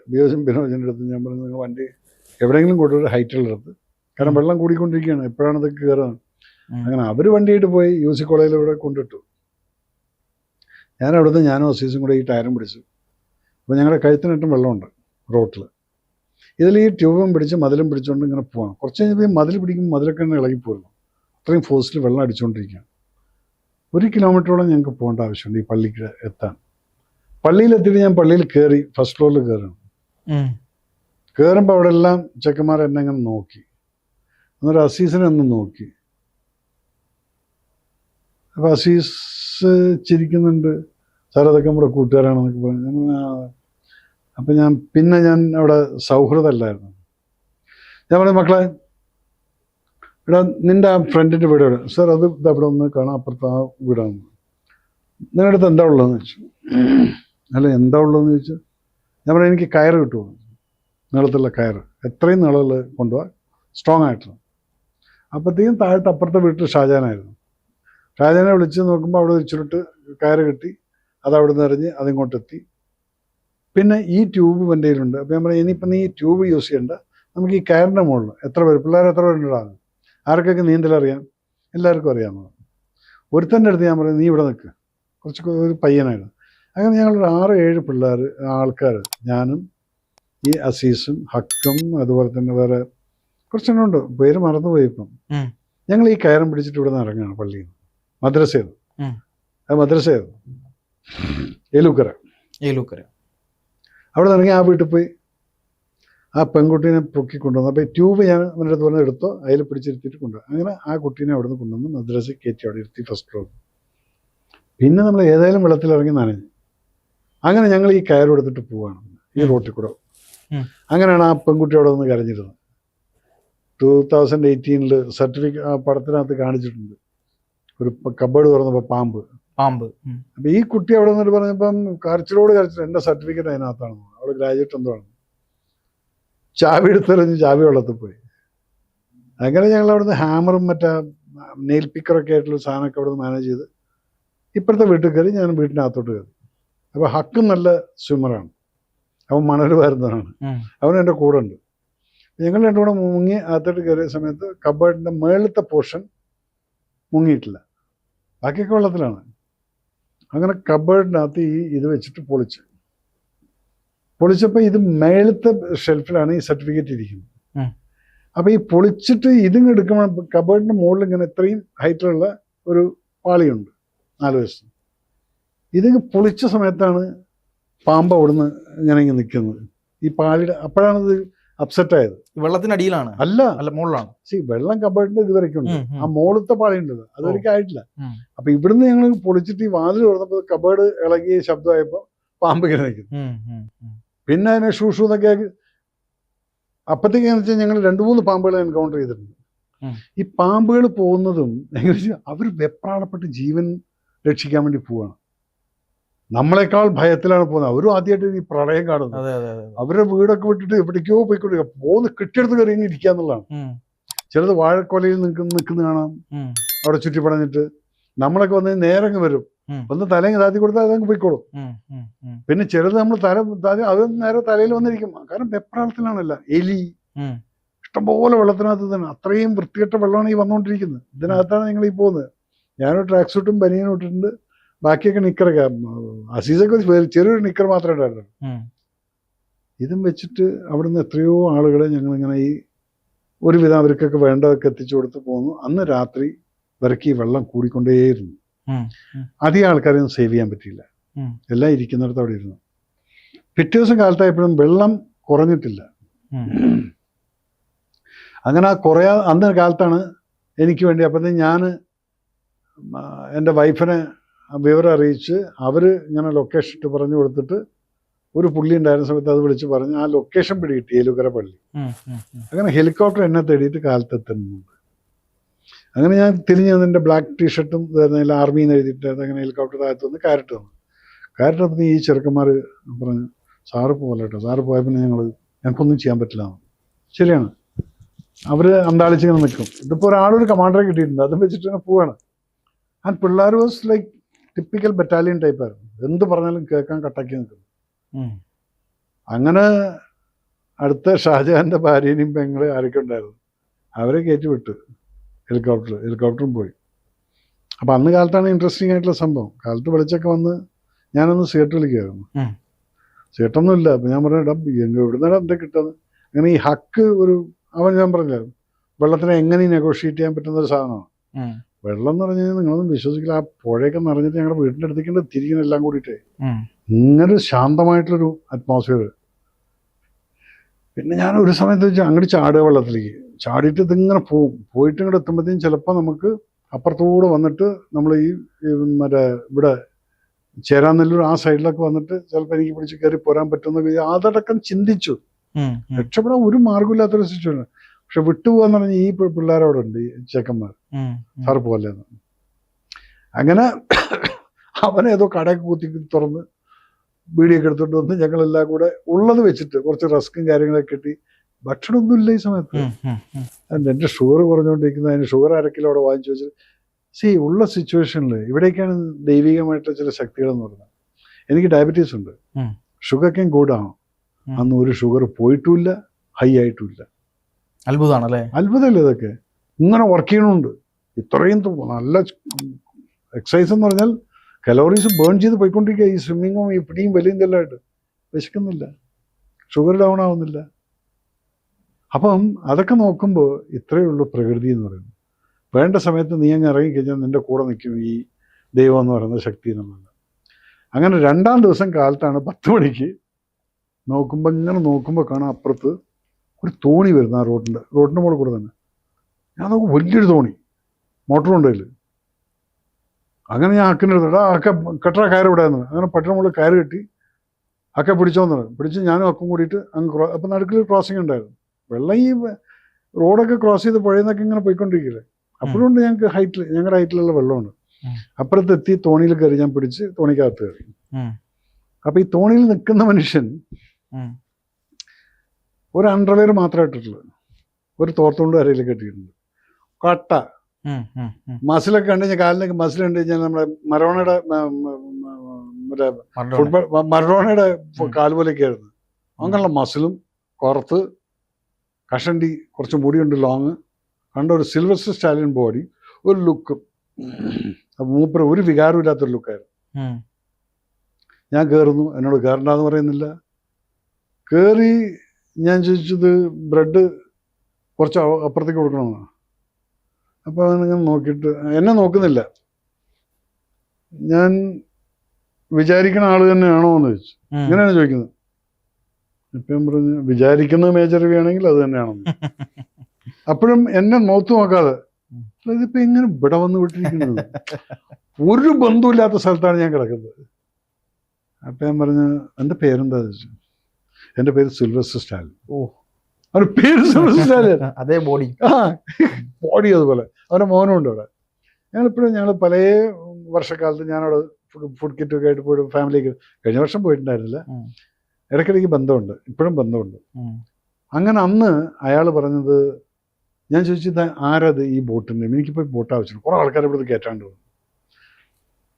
ബിനോജിൻ്റെ അടുത്ത് ഞാൻ പറഞ്ഞു, നിങ്ങൾ വണ്ടി എവിടെയെങ്കിലും കൊണ്ടുപോയി ഹൈറ്റുള്ള അടുത്ത്, കാരണം വെള്ളം കൂടിക്കൊണ്ടിരിക്കുകയാണ്, എപ്പോഴാണ് ഇതൊക്കെ കയറുന്നത്. അങ്ങനെ അവർ വണ്ടിയായിട്ട് പോയി UC കോളേജിൽ ഇവിടെ കൊണ്ടിട്ടു. ഞാൻ അവിടുന്ന് ഞാനും അസീസും കൂടെ ഈ ടയറും പിടിച്ചു. അപ്പോൾ ഞങ്ങളുടെ കഴുത്തിനിട്ടും വെള്ളമുണ്ട് റോട്ടിൽ. ഇതിൽ ഈ ട്യൂബും പിടിച്ച് മതിലും പിടിച്ചുകൊണ്ട് ഇങ്ങനെ പോവാം. കുറച്ച് കഴിഞ്ഞപ്പോൾ ഈ മതിൽ പിടിക്കുമ്പോൾ മതിലൊക്കെ തന്നെ ഇളകിപ്പോയിരുന്നു. അത്രയും ഫോഴ്സിൽ വെള്ളം അടിച്ചുകൊണ്ടിരിക്കുകയാണ്. 1 കിലോമീറ്ററോളം ഞങ്ങൾക്ക് പോകേണ്ട ആവശ്യമുണ്ട് ഈ പള്ളിക്ക് എത്താൻ. പള്ളിയിലെത്തിയിട്ട് ഞാൻ പള്ളിയിൽ കയറി, ഫസ്റ്റ് ഫ്ലോറിൽ കയറണം. കയറുമ്പോൾ അവിടെ എല്ലാം ചെക്കന്മാർ എന്നെ ഇങ്ങനെ നോക്കി. എന്നൊരു അസീസിനെ ഒന്ന് നോക്കി. അപ്പോൾ അസീസ് ചിരിക്കുന്നുണ്ട്. സാർ, അതൊക്കെ നമ്മുടെ കൂട്ടുകാരാണെന്നൊക്കെ പറഞ്ഞു. അപ്പം ഞാൻ അവിടെ സൗഹൃദമല്ലായിരുന്നു. ഞാൻ പറഞ്ഞു, മക്കളെ, ഇവിടെ നിൻ്റെ ആ ഫ്രണ്ടിൻ്റെ വീട് എവിടെ? സാർ, അത് അവിടെ ഒന്ന് കാണാം, അപ്പുറത്ത് ആ വീടാണ്. നിങ്ങളുടെ അടുത്ത് എന്താ ഉള്ളതെന്ന് ചോദിച്ചു. അല്ല, എന്താ ഉള്ളതെന്ന് ചോദിച്ചു. ഞാൻ പറഞ്ഞു, എനിക്ക് കയറ് കിട്ടുമോ? നീളത്തുള്ള കയറ്, എത്രയും നീളമുള്ള കൊണ്ടുപോകാൻ, സ്ട്രോങ് ആയിട്ടുള്ള. അപ്പോഴത്തേക്കും താഴത്തെ അപ്പുറത്തെ വീട്ടിൽ ഷാജാനായിരുന്നു. ഷാജാനെ വിളിച്ച് നോക്കുമ്പോൾ അവിടെ ഒരു ചുരുട്ട് കയറ് കിട്ടി. അതവിടെ നിന്ന് എറിഞ്ഞ് അതിങ്ങോട്ടെത്തി. പിന്നെ ഈ ട്യൂബ് എൻ്റെ കയ്യിലുണ്ട്. അപ്പോൾ ഞാൻ പറഞ്ഞു, ഇനിയിപ്പം നീ ഈ ട്യൂബ് യൂസ് ചെയ്യണ്ട, നമുക്ക് ഈ കയറിൻ്റെ മുകളിൽ എത്ര പേരുണ്ടാകും, ആർക്കൊക്കെ നീന്തലറിയാം, എല്ലാവർക്കും അറിയാമെന്ന്. ഒരുത്തൻ്റെ അടുത്ത് ഞാൻ പറഞ്ഞു, നീ ഇവിടെ നിൽക്കുക, ഒരു പയ്യനായിരുന്നു. അങ്ങനെ ഞങ്ങളൊരു 6-7 ആൾക്കാർ, ഞാനും ഈ അസീസും ഹക്കും അതുപോലെ തന്നെ വേറെ കുറച്ചെണ്ണമുണ്ട്, പേര് മറന്നുപോയി ഇപ്പം. ഞങ്ങൾ ഈ കയറും പിടിച്ചിട്ട് ഇവിടെ നിന്ന് ഇറങ്ങുകയാണ് പള്ളിയിൽ നിന്ന്, മദ്രസയായിരുന്നു. അത് മദ്രസയായിരുന്നു, ഏലൂക്കര. അവിടെ നിന്ന് ഇറങ്ങി ആ വീട്ടിൽ പോയി ആ പെൺകുട്ടീനെ പൊക്കി കൊണ്ടുവന്നു. അപ്പോൾ ഈ ട്യൂബ് ഞാൻ അവൻ്റെ അടുത്ത് പറഞ്ഞ് എടുത്തോ, അതിൽ പിടിച്ചിരുത്തിയിട്ട് കൊണ്ടുപോയി. അങ്ങനെ ആ കുട്ടീനെ അവിടെ നിന്ന് കൊണ്ടുവന്ന് മദ്രസയിൽ കയറ്റി അവിടെ ഇരുത്തി ഫസ്റ്റ് ഫ്ലോർ. പിന്നെ നമ്മൾ ഏതായാലും വെള്ളത്തിലിറങ്ങി നനഞ്ഞു. അങ്ങനെ ഞങ്ങൾ ഈ കയറെടുത്തിട്ട് പോവാണ് ഈ റോട്ടിൽ കൂടെ. അങ്ങനെയാണ് ആ പെൺകുട്ടി അവിടെ നിന്ന് കരഞ്ഞിരുന്നത്. 2018 സർട്ടിഫിക്കറ്റ് ആ പടത്തിനകത്ത് കാണിച്ചിട്ടുണ്ട്. ഒരു കബേർഡ് തുറന്നപ്പോൾ പാമ്പ്. അപ്പം ഈ കുട്ടി അവിടെ നിന്നിട്ട് പറഞ്ഞപ്പം കരച്ചിലോട് എൻ്റെ സർട്ടിഫിക്കറ്റ് അതിനകത്താണ്. അവിടെ ഗ്രാജുവേറ്റ് എന്തോ ആണ്. ചാവി എടുത്തെറിഞ്ഞ് ചാവി വെള്ളത്തിൽ പോയി. അങ്ങനെ ഞങ്ങൾ അവിടുന്ന് ഹാമറും മറ്റേ നെയിൽ പിക്കറൊക്കെ ആയിട്ടുള്ള സാധനമൊക്കെ അവിടെ നിന്ന് മാനേജ് ചെയ്ത് ഇപ്പുറത്തെ വീട്ടിൽ കയറി. ഞാൻ വീട്ടിനകത്തോട്ട് കയറി. അപ്പോൾ ഹക്കും നല്ല സ്വിമ്മറാണ്, അവൻ മണൽ വരുന്നതാണ്, അവൻ എൻ്റെ കൂടെ ഉണ്ട്. ഞങ്ങൾ രണ്ടും കൂടെ മുങ്ങി അകത്തോട്ട് കയറിയ സമയത്ത് കബേർഡിൻ്റെ മേളത്തെ പോർഷൻ മുങ്ങിയിട്ടില്ല, ബാക്കിയൊക്കെ വെള്ളത്തിലാണ്. അങ്ങനെ കബേർഡിനകത്ത് ഇത് വെച്ചിട്ട് പൊളിച്ചപ്പോൾ ഇത് മേളത്തെ ഷെൽഫിലാണ് ഈ സർട്ടിഫിക്കറ്റ് ഇരിക്കുന്നത്. അപ്പോൾ ഈ പൊളിച്ചിട്ട് ഇതിങ്ങ് എടുക്കുമ്പോൾ കബേർഡിൻ്റെ മുകളിൽ ഇങ്ങനെ ഇത്രയും ഹൈറ്റിലുള്ള ഒരു പാളിയുണ്ട് 4 വശം. ഇതിങ്ങ് പൊളിച്ച സമയത്താണ് പാമ്പ് അവിടുന്ന് ഇങ്ങനെ ഇങ്ങനെ നിൽക്കുന്നത്. ഈ പാളിയുടെ അപ്പോഴാണിത് അപ്സെറ്റ് ആയത്. വെള്ളത്തിനടിയിലാണ്? അല്ല, മുകളിലാണ്. വെള്ളം കബേർഡിന്റെ ഇതുവരെയ്ക്കും ഉണ്ട്. ആ മോളത്തെ പാളിയുണ്ടത് അതുവരെയ്ക്കും ആയിട്ടില്ല. അപ്പൊ ഇവിടുന്ന് ഞങ്ങൾ പൊളിച്ചിട്ട് ഈ വാതിൽ തുറന്നപ്പോൾ കബേർഡ് ഇളകിയ ശബ്ദമായപ്പോൾ പാമ്പ് ഇങ്ങനെ നിൽക്കുന്നു. പിന്നെ അതിനെ ഷൂഷു എന്നൊക്കെ അപ്പത്തേക്ക് എന്ന് വെച്ചാൽ ഞങ്ങൾ 2-3 പാമ്പുകളെ എൻകൗണ്ടർ ചെയ്തിട്ടുണ്ട്. ഈ പാമ്പുകൾ പോകുന്നതും എങ്ങനെ അവർ വെപ്രാളപ്പെട്ട് ജീവൻ രക്ഷിക്കാൻ വേണ്ടി പോവാണ്. നമ്മളെക്കാൾ ഭയത്തിലാണ് പോകുന്നത്. അവരും ആദ്യമായിട്ട് ഈ പ്രളയം കാണുന്നത്. അവരുടെ വീടൊക്കെ വിട്ടിട്ട് എവിടേക്കോ പോയിക്കൊണ്ടിരിക്കുക. പോകുന്ന കെട്ടിയെടുത്ത് കയറി ഇരിക്കുക എന്നുള്ളതാണ്. ചിലത് വാഴക്കൊലയിൽ നിൽക്കുന്ന കാണാം, അവിടെ ചുറ്റിപ്പടഞ്ഞിട്ട്. നമ്മളൊക്കെ വന്ന് നേരങ്ങ് വരും, ഒന്ന് തലങ്ങ് താത്തി കൊടുത്താൽ അതങ്ങ് പോയിക്കോളും. പിന്നെ ചിലത് നമ്മൾ അത് നേരെ തലയിൽ വന്നിരിക്കും. കാരണം വെപ്രാളത്തിലാണല്ല. എലി ഇഷ്ടംപോലെ വെള്ളത്തിനകത്ത് തന്നെ. അത്രയും വൃത്തികെട്ട വെള്ളമാണ് ഈ വന്നുകൊണ്ടിരിക്കുന്നത്. ഇതിനകത്താണ് നിങ്ങൾ ഈ പോകുന്നത്. ഞാനൊരു ട്രാക്ക് സൂട്ടും ബനിയനും ഇട്ടിട്ടുണ്ട്, ബാക്കിയൊക്കെ നിക്കറൊക്കെ. അസീസൊക്കെ ചെറിയൊരു നിക്കർ മാത്രമേ ഉണ്ടായിരുന്നു. ഇതും വെച്ചിട്ട് അവിടുന്ന് എത്രയോ ആളുകളെ ഞങ്ങളിങ്ങനെ ഈ ഒരുവിധം അവർക്കൊക്കെ വേണ്ടതൊക്കെ എത്തിച്ചു കൊടുത്ത് പോന്നു. അന്ന് രാത്രി വരയ്ക്ക് ഈ വെള്ളം കൂടിക്കൊണ്ടേയിരുന്നു. അധികം ആൾക്കാരെയൊന്നും സേവ് ചെയ്യാൻ പറ്റിയില്ല. എല്ലാം ഇരിക്കുന്നിടത്ത് അവിടെ ഇരുന്നു. പിറ്റേ ദിവസം കാലത്തായപ്പോഴും വെള്ളം കുറഞ്ഞിട്ടില്ല. അങ്ങനെ അന്ന് കാലത്താണ് എനിക്ക് വേണ്ടി അപ്പോഴത്തേക്കും ഞാൻ എൻ്റെ വൈഫിനെ വിവരം അറിയിച്ച് അവർ ഇങ്ങനെ ലൊക്കേഷൻ ഇട്ട് പറഞ്ഞു കൊടുത്തിട്ട് ഒരു പുള്ളി ഉണ്ടായിരുന്ന സമയത്ത് അത് വിളിച്ച് പറഞ്ഞ് ആ ലൊക്കേഷൻ പിടികിട്ടി, ഏലുകര പള്ളി. അങ്ങനെ ഹെലികോപ്റ്റർ എന്നെ തേടിയിട്ട് കാലത്തെത്തുന്നുണ്ട്. അങ്ങനെ ഞാൻ തിരിഞ്ഞ് എൻ്റെ ബ്ലാക്ക് ടീഷർട്ടും ആർമിന്ന് എഴുതിയിട്ട് അങ്ങനെ ഹെലികോപ്റ്റർ താഴത്ത് വന്ന് കയറിട്ട് വന്നു. കയറിട്ടപ്പോൾ ഈ ചെറുക്കന്മാർ പറഞ്ഞു, സാറ് പോലെ കേട്ടോ. സാറ് പോയപ്പോൾ ഞങ്ങൾക്കൊന്നും ചെയ്യാൻ പറ്റില്ല. ശരിയാണ്, അവർ അന്താളിച്ചിങ്ങനെ നിൽക്കും. ഇതിപ്പോൾ ഒരാളൊരു കമാൻഡറെ കിട്ടിയിട്ടുണ്ട്, അതും വെച്ചിട്ട് തന്നെ പോവാണ്. ആൻഡ് പിള്ളേർ വാസ് ലൈക്ക് ടിപ്പിക്കൽ ബറ്റാലിയൻ ടൈപ്പായിരുന്നു. എന്ത് പറഞ്ഞാലും കേൾക്കാൻ കട്ടാക്കി നിൽക്കുന്നു. അങ്ങനെ അടുത്ത ഷാജഹാൻ്റെ ഭാര്യനെയും പെങ്ങളെ ആരൊക്കെ ഉണ്ടായിരുന്നു അവരെ കയറ്റി വിട്ടു ഹെലികോപ്റ്ററും പോയി. അപ്പം അന്ന് കാലത്താണ് ഇൻട്രസ്റ്റിംഗ് ആയിട്ടുള്ള സംഭവം. കാലത്ത് വെളിച്ചൊക്കെ വന്ന് ഞാനൊന്ന് സിഗരറ്റ് വിളിക്കുമായിരുന്നു. സിഗരറ്റൊന്നുമില്ല. അപ്പം ഞാൻ പറഞ്ഞു, എവിടുന്നാണ് എന്താ കിട്ടുന്നത്? അങ്ങനെ ഈ ഹക്ക് ഞാൻ പറഞ്ഞില്ല, വെള്ളത്തിനെ എങ്ങനെ നെഗോഷിയേറ്റ് ചെയ്യാൻ പറ്റുന്ന ഒരു സാധനമാണ് വെള്ളം എന്ന് പറഞ്ഞു കഴിഞ്ഞാൽ. നിങ്ങളൊന്നും വിശ്വസിക്കില്ല, ആ പുഴയൊക്കെ നിറഞ്ഞിട്ട് ഞങ്ങളുടെ വീടിൻ്റെ അടുത്തേക്ക് തിരിക്കുന്ന എല്ലാം കൂടിയിട്ടേ ഇങ്ങനെ ശാന്തമായിട്ടുള്ളൊരു അറ്റ്മോസ്ഫിയർ. പിന്നെ ഞാൻ ഒരു സമയത്ത് വെച്ചാൽ അങ്ങോട്ട് ചാടുക വെള്ളത്തിലേക്ക്. ചാടിയിട്ട് ഇതിങ്ങനെ പോയിട്ട് ഇങ്ങോട്ട് എത്തുമ്പോഴത്തേക്കും ചിലപ്പോൾ നമുക്ക് അപ്പുറത്തൂടെ വന്നിട്ട് നമ്മൾ ഈ മറ്റേ ഇവിടെ ചേരാനെല്ലൂർ ആ സൈഡിലൊക്കെ വന്നിട്ട് ചിലപ്പോൾ എനിക്ക് പിടിച്ച് കയറി പോരാൻ പറ്റുന്ന അതടക്കം ചിന്തിച്ചു. രക്ഷപ്പെടാൻ ഒരു മാർഗമില്ലാത്തൊരു സിറ്റുവേഷൻ. പക്ഷെ വിട്ടുപോകാന്ന് പറഞ്ഞാൽ ഈ പിള്ളേരവിടെ ഉണ്ട്, ഈ ചെക്കന്മാർ, സാർ പോലെ. അങ്ങനെ അവനേതോ കടയൊക്കെ കുത്തി തുറന്ന് ബീഡിയൊക്കെ എടുത്തോണ്ട് വന്ന് ഞങ്ങളെല്ലാം കൂടെ ഉള്ളത് വെച്ചിട്ട് കുറച്ച് റസ്കും കാര്യങ്ങളൊക്കെ കിട്ടി. ഭക്ഷണമൊന്നുമില്ല ഈ സമയത്ത്. എൻ്റെ ഷുഗർ കുറഞ്ഞുകൊണ്ടിരിക്കുന്നത്, അതിന് ഷുഗർ 1/2 കിലോ അവിടെ വാങ്ങിച്ചു വെച്ചിട്ട് ഉള്ള സിറ്റുവേഷനിൽ ഇവിടേക്കാണ് ദൈവികമായിട്ടുള്ള ചില ശക്തികൾ എന്ന് പറയുന്നത്. എനിക്ക് ഡയബറ്റീസ് ഉണ്ട്, ഷുഗർ ക്യാൻ ഗോ ഡൗൺ. അന്ന് ഒരു ഷുഗർ പോയിട്ടുമില്ല, ഹൈ ആയിട്ടുമില്ല. അത്ഭുതമാണല്ലേ? അത്ഭുതമല്ലേ ഇതൊക്കെ? ഇങ്ങനെ വർക്ക് ചെയ്യണമുണ്ട്. ഇത്രയും നല്ല എക്സസൈസ് എന്ന് പറഞ്ഞാൽ കലോറീസ് ബേൺ ചെയ്ത് പോയിക്കൊണ്ടിരിക്കുക. ഈ സ്വിമ്മിങ്ങും ഈ പിടിയും വലിയും ഇതെല്ലാമായിട്ട് വിശക്കുന്നില്ല, ഷുഗർ ഡൗൺ ആവുന്നില്ല. അപ്പം അതൊക്കെ നോക്കുമ്പോൾ ഇത്രയേ ഉള്ളൂ പ്രകൃതി എന്ന് പറയുന്നത്. വേണ്ട സമയത്ത് നീ അങ്ങ് ഇറങ്ങിക്കഴിഞ്ഞാൽ നിൻ്റെ കൂടെ നിൽക്കും ഈ ദൈവം എന്ന് പറയുന്ന ശക്തി എന്നുള്ളത്. അങ്ങനെ 2-ാം ദിവസം കാലത്താണ് 10 മണിക്ക് ഇങ്ങനെ നോക്കുമ്പോൾ കാണാം അപ്പുറത്ത് ഒരു തോണി വരുന്നു. ആ റോഡിൻ്റെ മുകളിൽ കൂടെ തന്നെ. ഞാൻ നോക്കും, വലിയൊരു തോണി, മോട്ടറുണ്ട് അതിൽ. അങ്ങനെ ഞാൻ അക്കിൻ്റെ എടുത്തിട്ട് അക്ക കെട്ടറ കയറ് വിടാന്ന് അങ്ങനെ പട്ടിണ മുകളിൽ കയറ് കെട്ടി അക്ക പിടിച്ചോന്ന് പിടിച്ച് ഞാനും അക്കും കൂടിയിട്ട് അങ്ങ് അപ്പം നടുക്കിൽ ക്രോസിങ് ഉണ്ടായിരുന്നു. വെള്ളം ഈ റോഡൊക്കെ ക്രോസ് ചെയ്ത് പുഴയെന്നൊക്കെ ഇങ്ങനെ പോയിക്കൊണ്ടിരിക്കില്ലേ. അപ്പോഴും ഉണ്ട് ഞങ്ങൾക്ക് ഹൈറ്റിൽ, ഞങ്ങളുടെ ഹൈറ്റിലുള്ള വെള്ളമുണ്ട്. അപ്പുറത്തെത്തി തോണിയിൽ കയറി ഞാൻ പിടിച്ച് തോണിക്കകത്ത് കയറി. അപ്പം ഈ തോണിയിൽ നിൽക്കുന്ന മനുഷ്യൻ ഒരു അണ്ടർവെയർ മാത്രമേ ഇട്ടിട്ടുള്ളൂ, ഒരു തോർത്തുകൊണ്ട് അരയിൽ കെട്ടിയിട്ടുണ്ട്. കട്ട മസിലൊക്കെ കണ്ടു കഴിഞ്ഞാൽ, കാലിനൊക്കെ മസിൽ കണ്ടു കഴിഞ്ഞാൽ നമ്മുടെ മറഡോണയുടെ മറ്റേ ഫുട്ബോൾ മറഡോണയുടെ കാല് പോലെയൊക്കെ ആയിരുന്നു. അങ്ങനെയുള്ള മസിലും പുറത്ത് കഷണ്ടി, കുറച്ച് മുടിയുണ്ട് ലോങ്, കണ്ട ഒരു സിൽവസ്റ്റർ സ്റ്റാലിയൻ ബോഡി, ഒരു ലുക്കും. മൂപ്പര ഒരു വികാരവും ഇല്ലാത്തൊരു ലുക്കായിരുന്നു. ഞാൻ കയറുന്നു, എന്നോട് കയറണ്ടെന്ന് പറയുന്നില്ല. കയറി ഞാൻ ചോദിച്ചത് ബ്രെഡ് കുറച്ച് അപ്പുറത്തേക്ക് കൊടുക്കണമെന്നാണ്. അപ്പോൾ അതിങ്ങനെ നോക്കിയിട്ട് എന്നെ നോക്കുന്നില്ല. ഞാൻ വിചാരിക്കുന്ന ആള് തന്നെയാണോ എന്ന് ചോദിച്ചു. ഇങ്ങനെയാണ് ചോദിക്കുന്നത്. ഇപ്പം പറഞ്ഞു വിചാരിക്കുന്നത് മേജർ വേണമെങ്കിൽ അത് തന്നെയാണെന്ന്. അപ്പോഴും എന്നെ നോത്തു നോക്കാതെ ഇതിപ്പോ എങ്ങനെ ഇവിടെ വന്ന് വിട്ടിരിക്കുന്നത്, ഒരു ബന്ധമില്ലാത്ത സ്ഥലത്താണ് ഞാൻ കിടക്കുന്നത്. അപ്പൊ ഞാൻ പറഞ്ഞു എൻ്റെ പേരെന്താ ചോദിച്ചു. എൻ്റെ പേര് സിൽവസ്റ്റർ സ്റ്റാലിൻ. അവരുടെ പേര് സിൽവസ്റ്റർ സ്റ്റാലിൻ, അതേ ബോഡി, ബോഡി അതുപോലെ. അവരുടെ മോനുണ്ട് അവിടെ. ഞങ്ങൾ പല വർഷക്കാലത്ത് ഞാനവിടെ ഫുഡ് കിറ്റൊക്കെ ആയിട്ട് പോയിട്ട് ഫാമിലിക്ക് കഴിഞ്ഞ വർഷം പോയിട്ടുണ്ടായിരുന്നില്ല. ഇടയ്ക്കിടയ്ക്ക് ബന്ധമുണ്ട്, ഇപ്പോഴും ബന്ധമുണ്ട്. അങ്ങനെ അന്ന് അയാൾ പറഞ്ഞത്, ഞാൻ ചോദിച്ചത് ആരത് ഈ ബോട്ടിൻ്റെ, എനിക്കിപ്പോൾ ബോട്ട് ആവശ്യമില്ല, കുറേ ആൾക്കാർ ഇവിടുന്ന് കയറ്റാണ്ട് വന്നു.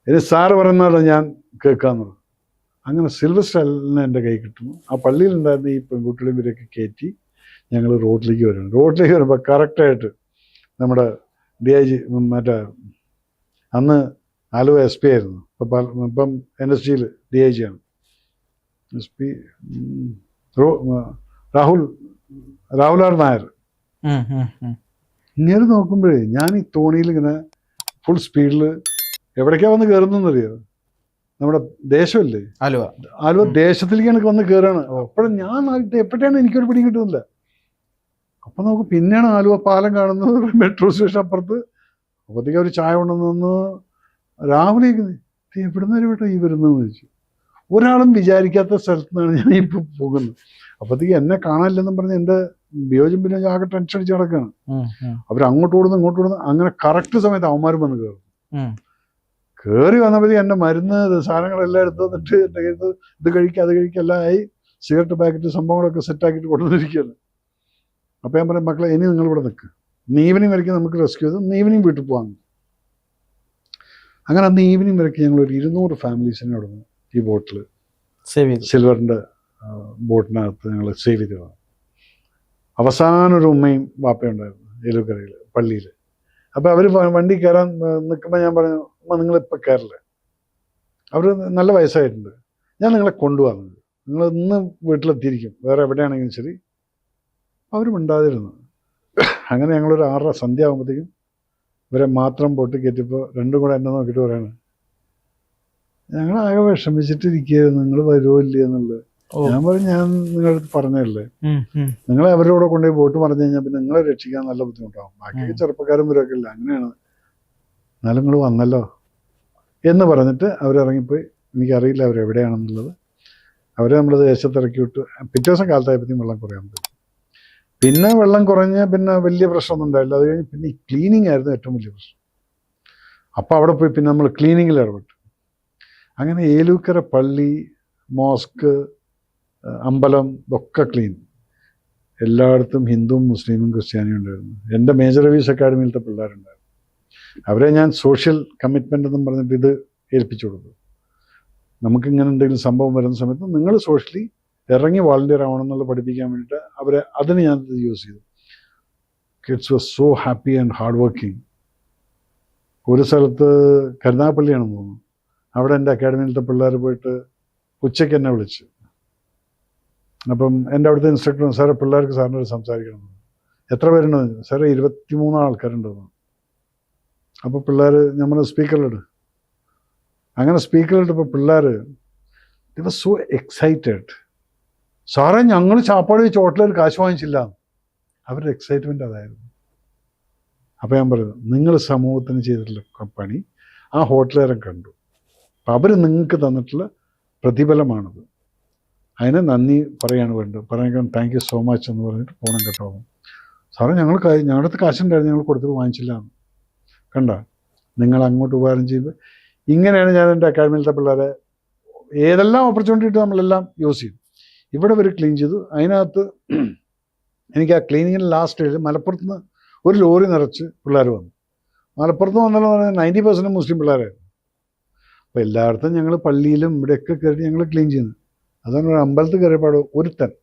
ഇനി സാറ് പറയുന്നത് ഞാൻ കേൾക്കാമെന്നുള്ളത്. അങ്ങനെ സിൽവർ സ്റ്റാലിനെ എൻ്റെ കൈ കിട്ടുന്നു. ആ പള്ളിയിലുണ്ടായിരുന്ന ഈ പെൺകുട്ടികളും ഇവരൊക്കെ കയറ്റി ഞങ്ങൾ റോഡിലേക്ക് വരുന്നു. റോഡിലേക്ക് വരുമ്പോൾ കറക്റ്റായിട്ട് നമ്മുടെ DIG, മറ്റേ അന്ന് ആലുവ SP ആയിരുന്നു, ഇപ്പം NSGയിൽ DIG ആണ്. SP Rahul R Nair. ഇങ്ങനെ നോക്കുമ്പോഴേ ഞാൻ ഈ തോണിയിൽ ഇങ്ങനെ ഫുൾ സ്പീഡിൽ എവിടേക്കാ വന്ന് കയറുന്നറിയോ, നമ്മുടെ ദേശമല്ലേ ആലുവ ദേശത്തിലേക്കാണ് വന്ന് കയറാണ്. അപ്പോഴും ഞാൻ എപ്പോഴാണ് എനിക്കൊരു പിടിയും കിട്ടുന്നില്ല. അപ്പൊ നമുക്ക് പിന്നെയാണ് ആലുവ പാലം കാണുന്നത്, മെട്രോ സ്റ്റേഷൻ അപ്പുറത്ത്. അപ്പോഴത്തേക്ക് അവർ ചായ കൊണ്ടുവന്ന് രാവിലേക്ക് എവിടുന്ന് കേട്ടോ ഈ വരുന്നതെന്ന് ചോദിച്ചു. ഒരാളും വിചാരിക്കാത്ത സ്ഥലത്ത് നിന്നാണ് ഞാൻ ഇപ്പൊ പോകുന്നത്. അപ്പോഴത്തേക്ക് എന്നെ കാണാനില്ലെന്നും പറഞ്ഞ് എൻ്റെ വിയോജം പിന്നെ ആകെ ടെൻഷൻ അടിച്ച് നടക്കുകയാണ്. അവർ അങ്ങോട്ട് ഓടുന്നു ഇങ്ങോട്ട് ഓടുന്നു. അങ്ങനെ കറക്റ്റ് സമയത്ത് അവന്മാരും വന്ന് കയറും. കയറി വന്നപ്പോഴത്തേക്ക് എൻ്റെ മരുന്ന് സാധനങ്ങളെല്ലാം എടുത്ത് വന്നിട്ട് എൻ്റെ കയ്യിൽ ഇത് കഴിക്കുക അത് കഴിക്കുക എല്ലാം ആയി. സിഗരറ്റ് പാക്കറ്റ് സംഭവങ്ങളൊക്കെ സെറ്റാക്കിയിട്ട് കൊണ്ടുവന്നിരിക്കുകയാണ്. അപ്പോൾ ഞാൻ പറയും, മക്കളെ ഇനി നിങ്ങളിവിടെ നിൽക്കുക, ഇന്ന് ഈവനിങ് വരയ്ക്കും നമുക്ക് റെസ്ക്യൂ ചെയ്ത് ഇന്ന് ഈവനിങ് വീട്ടിൽ പോകാം. അങ്ങനെ അന്ന് ഈവനിങ് വരയ്ക്ക് ഞങ്ങളൊരു 200 ഫാമിലീസിനെ അവിടെ നിന്ന് ഈ ബോട്ടിൽ സിൽവറിൻ്റെ ബോട്ടിനകത്ത് ഞങ്ങൾ സേവ് ചെയ്ത് കാണും. അവസാനം ഒരു ഉമ്മയും വാപ്പയും ഉണ്ടായിരുന്നു ഏലൂക്കരയിൽ പള്ളിയിൽ. അപ്പോൾ അവർ വണ്ടി കയറാൻ നിൽക്കുമ്പോൾ ഞാൻ പറഞ്ഞു, അമ്മ നിങ്ങളിപ്പോൾ കയറില്ലേ, അവർ നല്ല വയസ്സായിട്ടുണ്ട്, ഞാൻ നിങ്ങളെ കൊണ്ടുപോകുന്നത്, നിങ്ങൾ ഇന്ന് വീട്ടിലെത്തിയിരിക്കും, വേറെ എവിടെയാണെങ്കിലും ശരി. അവരും ഉണ്ടാതിരുന്നു. അങ്ങനെ ഞങ്ങളൊരു 6:30 സന്ധ്യ ആകുമ്പോഴത്തേക്കും ഇവരെ മാത്രം ബോട്ട് കയറ്റിയപ്പോൾ രണ്ടും കൂടെ എന്നെ നോക്കിയിട്ട് പറയാണ്, ഞങ്ങളാകെ വിഷമിച്ചിട്ടിരിക്കുകയായിരുന്നു, നിങ്ങൾ വരുമോ ഇല്ലേ എന്നുള്ളത്. ഞാൻ പറഞ്ഞു, ഞാൻ നിങ്ങളുടെ അടുത്ത് പറഞ്ഞതല്ലേ, നിങ്ങളെ അവരുടെ കൂടെ കൊണ്ടുപോയി ബോട്ട് പറഞ്ഞു കഴിഞ്ഞാൽ പിന്നെ നിങ്ങളെ രക്ഷിക്കാൻ നല്ല ബുദ്ധിമുട്ടാവും, ബാക്കിയൊക്കെ ചെറുപ്പക്കാരും ഇവരൊക്കെ ഇല്ല, അങ്ങനെയാണ്, എന്നാലും നിങ്ങൾ വന്നല്ലോ എന്ന് പറഞ്ഞിട്ട് അവരിറങ്ങിപ്പോയി. എനിക്കറിയില്ല അവരെവിടെയാണെന്നുള്ളത്. അവരെ നമ്മൾ ദേശത്തിറക്കി വിട്ടു. പിറ്റേ ദിവസം കാലത്തായപ്പോഴത്തേക്കും വെള്ളം കുറയാൻ പറ്റും. പിന്നെ വെള്ളം കുറഞ്ഞ് പിന്നെ വലിയ പ്രശ്നമൊന്നും ഉണ്ടായില്ല. അത് കഴിഞ്ഞ് പിന്നെ ഈ ക്ലീനിങ് ആയിരുന്നു ഏറ്റവും വലിയ പ്രശ്നം. അപ്പോൾ അവിടെ പോയി പിന്നെ നമ്മൾ ക്ലീനിങ്ങിൽ ഇടപെട്ടു. അങ്ങനെ ഏലൂക്കര പള്ളി, മോസ്ക്, അമ്പലം ഇതൊക്കെ ക്ലീൻ. എല്ലായിടത്തും ഹിന്ദുവും മുസ്ലിമും ക്രിസ്ത്യാനിയും ഉണ്ടായിരുന്നു. എൻ്റെ മേജർ സർവീസ് അക്കാഡമിയിലത്തെ പിള്ളേരുണ്ടായിരുന്നു. അവരെ ഞാൻ സോഷ്യൽ കമ്മിറ്റ്മെൻ്റ് എന്നും പറഞ്ഞിട്ട് ഇത് ഏൽപ്പിച്ചു കൊടുത്തു. നമുക്കിങ്ങനെ എന്തെങ്കിലും സംഭവം വരുന്ന സമയത്ത് നിങ്ങൾ സോഷ്യലി ഇറങ്ങി വാളണ്ടിയർ ആവണമെന്നുള്ള പഠിപ്പിക്കാൻ വേണ്ടിയിട്ട് അവരെ അതിന് ഞാൻ യൂസ് ചെയ്തു. Kids was so happy and hard working. ഒരു സ്ഥലത്ത് കരുനാഗപ്പള്ളിയാണെന്ന് തോന്നുന്നു, അവിടെ എൻ്റെ അക്കാഡമിയിലത്തെ പിള്ളേർ പോയിട്ട് ഉച്ചയ്ക്ക് എന്നെ വിളിച്ചു. അപ്പം എൻ്റെ അവിടുത്തെ ഇൻസ്ട്രക്ടർ, സാറേ പിള്ളേർക്ക് സാറിനോട് സംസാരിക്കണം. എത്ര പേരുണ്ടെന്ന്? സാറേ 23 ആൾക്കാരുണ്ടെന്ന്. അപ്പോൾ പിള്ളേർ നമ്മൾ സ്പീക്കറിലിട്. അങ്ങനെ സ്പീക്കറിലിട്ടപ്പോൾ പിള്ളേർ ദേ വാസ് സോ എക്സൈറ്റഡ്. സാറേ ഞങ്ങൾ ചാപ്പാട് വെച്ച് ഹോട്ടലിൽ കാശ് വാങ്ങിച്ചില്ല. അവരുടെ എക്സൈറ്റ്മെൻറ്റ് അതായിരുന്നു. അപ്പോൾ ഞാൻ പറയുന്നത്, നിങ്ങൾ സമൂഹത്തിന് ചെയ്തിട്ടുള്ള പണി ആ ഹോട്ടലുകാരൻ കണ്ടു. അപ്പം അവർ നിങ്ങൾക്ക് തന്നിട്ടുള്ള പ്രതിഫലമാണത്. അതിന് നന്ദി പറയാണ് വേണ്ടത്. പറയാൻ താങ്ക് യു സോ മച്ച് എന്ന് പറഞ്ഞിട്ട് ഫോണും കെട്ടാവും. സാറേ ഞങ്ങളുടെ അടുത്ത് കാശുണ്ടായിരുന്നു, ഞങ്ങൾ കൊടുത്തിട്ട് വാങ്ങിച്ചില്ല എന്ന്. കണ്ട, നിങ്ങൾ അങ്ങോട്ട് ഉപകാരം ചെയ്ത്. ഇങ്ങനെയാണ് ഞാൻ എൻ്റെ അക്കാഡമിയിലത്തെ പിള്ളേരെ ഏതെല്ലാം ഓപ്പർച്യൂണിറ്റി നമ്മളെല്ലാം യൂസ് ചെയ്യും. ഇവിടെ ഒരു ക്ലീൻ ചെയ്തു. അതിനകത്ത് എനിക്ക് ആ ക്ലീനിങ്ങിൻ്റെ ലാസ്റ്റ് സ്റ്റേജിൽ മലപ്പുറത്ത് നിന്ന് ഒരു ലോറി നിറച്ച് പിള്ളേർ വന്നു. മലപ്പുറത്ത് വന്നെന്ന് പറഞ്ഞാൽ 90% മുസ്ലിം പിള്ളേരായിരുന്നു. അപ്പോൾ എല്ലായിടത്തും ഞങ്ങൾ പള്ളിയിലും ഇവിടെയൊക്കെ കയറി ഞങ്ങൾ ക്ലീൻ ചെയ്യുന്നു. അതാണ് ഒരു അമ്പലത്തിൽ കയറിയപ്പാട്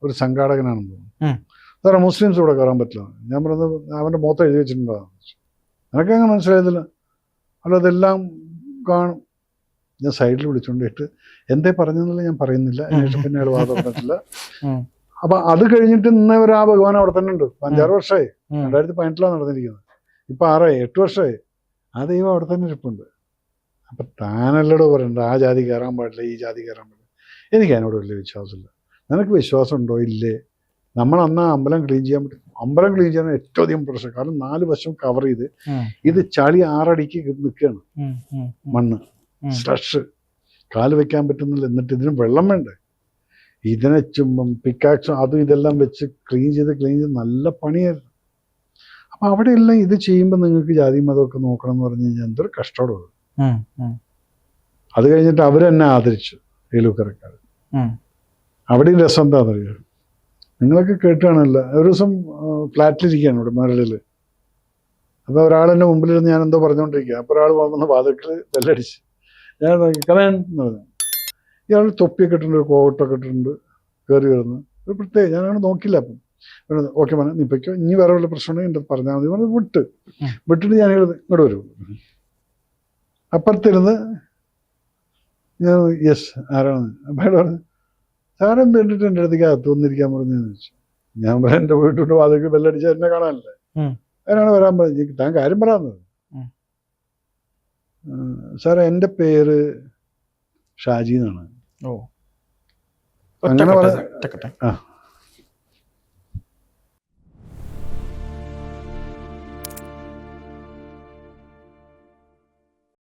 ഒരു സംഘാടകനാണെന്ന് തോന്നുന്നു. സാറേ മുസ്ലിംസ് ഇവിടെ കയറാൻ പറ്റില്ല. ഞാൻ പറഞ്ഞത് അവൻ്റെ മുഖത്ത് എഴുതി വെച്ചിട്ടുണ്ടാകും. എനിക്കങ്ങനെ മനസ്സിലായതില്ല. അല്ല അതെല്ലാം കാണും. ഞാൻ സൈഡിൽ വിളിച്ചുകൊണ്ടിട്ട് എന്തേ പറഞ്ഞെന്നുള്ള ഞാൻ പറയുന്നില്ല. അതിനുശേഷം പിന്നെ അയാൾ വാദം പറഞ്ഞിട്ടില്ല. അപ്പം അത് കഴിഞ്ഞിട്ട് ഇന്നേ ഒരു ആ ഭഗവാൻ അവിടെ തന്നെ ഉണ്ട്. 5-6 വർഷമായി. 2018 നടന്നിരിക്കുന്നത്. ഇപ്പം 6-8 വർഷമായി. ആ ദൈവം അവിടെ തന്നെ ഇരിപ്പുണ്ട്. അപ്പം താനല്ലടോ പറയണ്ട ആ ജാതി കയറാൻ പാടില്ല, ഈ ജാതി കയറാൻ പാടില്ല. എനിക്ക് അതിനോട് വലിയ വിശ്വാസമില്ല. നിനക്ക് വിശ്വാസം ഉണ്ടോ ഇല്ലേ? നമ്മൾ അന്ന് അമ്പലം ക്ലീൻ ചെയ്യാൻ പറ്റും. അമ്പലം ക്ലീൻ ചെയ്യാൻ ഏറ്റവും അധികം പ്രശ്നം. കാരണം 4 വശം കവർ ചെയ്ത് ഇത് ചളി 6 അടിക്ക് നിൽക്കുകയാണ്. മണ്ണ് സ്ലഷ് കാല് വെക്കാൻ പറ്റുന്നില്ല. എന്നിട്ട് ഇതിന് വെള്ളം വേണ്ടേ? ഇതിനെ ചുമ്പം പിക്കാക്സും അതും ഇതെല്ലാം വെച്ച് ക്ലീൻ ചെയ്ത് നല്ല പണിയായിരുന്നു. അപ്പം അവിടെയെല്ലാം ഇത് ചെയ്യുമ്പോൾ നിങ്ങൾക്ക് ജാതി മതമൊക്കെ നോക്കണം എന്ന് പറഞ്ഞു കഴിഞ്ഞാൽ എന്തൊരു കഷ്ടമാണ്. അത് കഴിഞ്ഞിട്ട് അവർ എന്നെ ആദരിച്ചു, ഏലൂക്കരക്കാർ. അവിടെയും രസം എന്താണെന്നറിയാം, നിങ്ങളൊക്കെ കേട്ടാണല്ലോ. ഒരു ദിവസം ഫ്ലാറ്റിലിരിക്കുകയാണ് ഇവിടെ മരടിൽ. അപ്പോൾ ഒരാളെൻ്റെ മുമ്പിലിരുന്ന് ഞാൻ എന്തോ പറഞ്ഞുകൊണ്ടിരിക്കുക. അപ്പോൾ ഒരാൾ വന്ന് വാതിൽക്കൽ ബെല്ലടിച്ച്. ഞാൻ കമേൻ എന്ന് പറഞ്ഞു. ഇയാൾ തൊപ്പിയൊക്കെ ഇട്ടിട്ടുണ്ട്, ഒരു കോട്ടൊക്കെ ഇട്ടിട്ടുണ്ട്, കയറി വരുന്നു. ഒരു പ്രത്യേകം ഞാനങ്ങനെ നോക്കില്ല. അപ്പം ഓക്കെ മോനെ നീ പൊയ്ക്കോ, ഇനി വേറെ വല്ല പ്രശ്നമുണ്ടെങ്കിൽ എൻ്റെ പറഞ്ഞാൽ മതി പറഞ്ഞ് വിട്ടിട്ട് ഞാൻ ഇങ്ങോട്ട് വരും. അപ്പുറത്തിരുന്ന് ഞാൻ യെസ് ആരാണ് അപ്പം അയാൾ പറഞ്ഞു സാറെന്ത് കണ്ടിട്ട് എൻ്റെ അടുത്തേക്ക് അകത്ത് വന്നിരിക്കാൻ പറഞ്ഞതെന്ന് ചോദിച്ചു. ഞാൻ പറയാം എൻ്റെ വീട്ടിലോട്ട് വാതിൽക്ക് ബെല്ലടിച്ചാൽ എന്നെ കാണാനല്ലേ, അതിനാണ് വരാൻ പറഞ്ഞത്. താൻ കാര്യം പറയാമെന്നത്. സാറേ എൻ്റെ പേര് ഷാജി എന്നാണ്. അങ്ങനെ